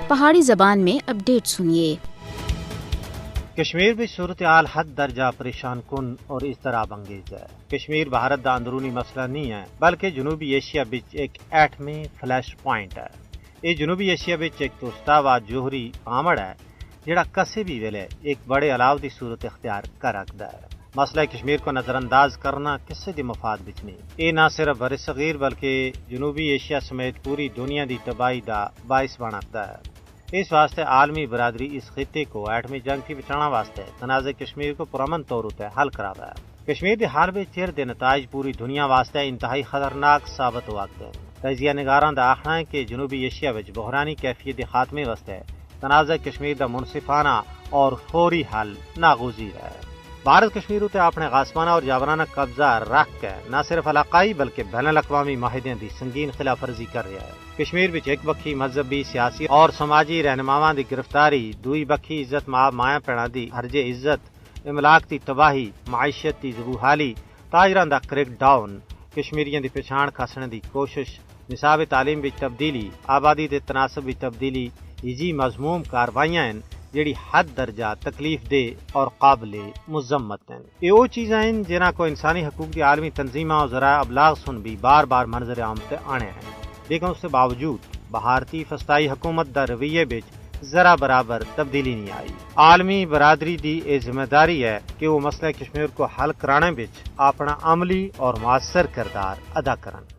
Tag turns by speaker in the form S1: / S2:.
S1: پہاڑی زبان میں اپڈیٹ سنیے۔
S2: کشمیر میں صورتحال حد درجہ پریشان کن اور اضطراب انگیز ہے۔ کشمیر بھارت دا اندرونی مسئلہ نہیں ہے بلکہ جنوبی ایشیا بچ ایک ایٹمی فلیش پوائنٹ ہے۔ یہ جنوبی ایشیا بچ ایک توستا و جوہری آمڑ ہے جڑا کسی بھی ویلے ایک بڑے علاو دی صورت اختیار کر رکھتا ہے۔ مسئلہ کشمیر کو نظر انداز کرنا کسی دی مفاد بچ نہیں۔ یہ نہ صرف بر صغیر بلکہ جنوبی ایشیا سمیت پوری دنیا دی تباہی دا باعث بن سکتا ہے۔ اس واسطے عالمی برادری اس خطے کو ایٹمی جنگ کی بچانا واسطے تنازع کشمیر کو پرامن طور تے حل کرا رہا ہے۔ کشمیر دی حال میں چیر دے نتائج پوری دنیا واسطے انتہائی خطرناک ثابت ہوا ہیں۔ تجزیہ نگاران دا آخنا ہے کہ جنوبی ایشیا وچ بحرانی کیفیت دے خاتمے واسطے تنازع کشمیر دا منصفانہ اور فوری حل ناگزیر ہے۔ بھارت کشمیر تے اپنے غاصبانہ اور جابرانہ قبضہ رکھ کے نہ صرف علاقائی بلکہ بین الاقوامی معاہدے دی سنگین خلاف ورزی کر رہا ہے۔ کشمیر وچ ایک بکھی مذہبی، سیاسی اور سماجی رہنماواں دی گرفتاری، دوئی بکھی عزت مآب مایا پینا دی ہرج عزت، املاک دی تباہی، معیشت دی زبوحالی، تاجراں دا کریک ڈاؤن، کشمیریاں دی پچھان کھسنے دی کوشش، نصاب تعلیم وچ تبدیلی، آبادی دے تناسب وچ تبدیلی، ایجی مذموم کاروائیاں ہیں جڑی حد درجہ تکلیف دہ اور قابل مذمت ہیں۔ یہ وہ چیزاں ہیں جنہاں کو انسانی حقوق کی عالمی تنظیموں اور ذرائع ابلاغ سن بھی بار بار منظر عام تے آنے ہیں، لیکن اس کے باوجود بھارتی فسطائی حکومت دا رویے بچ ذرا برابر تبدیلی نہیں آئی۔ عالمی برادری دی یہ ذمہ داری ہے کہ وہ مسئلہ کشمیر کو حل کرانے بچ اپنا عملی اور مؤثر کردار ادا کرن۔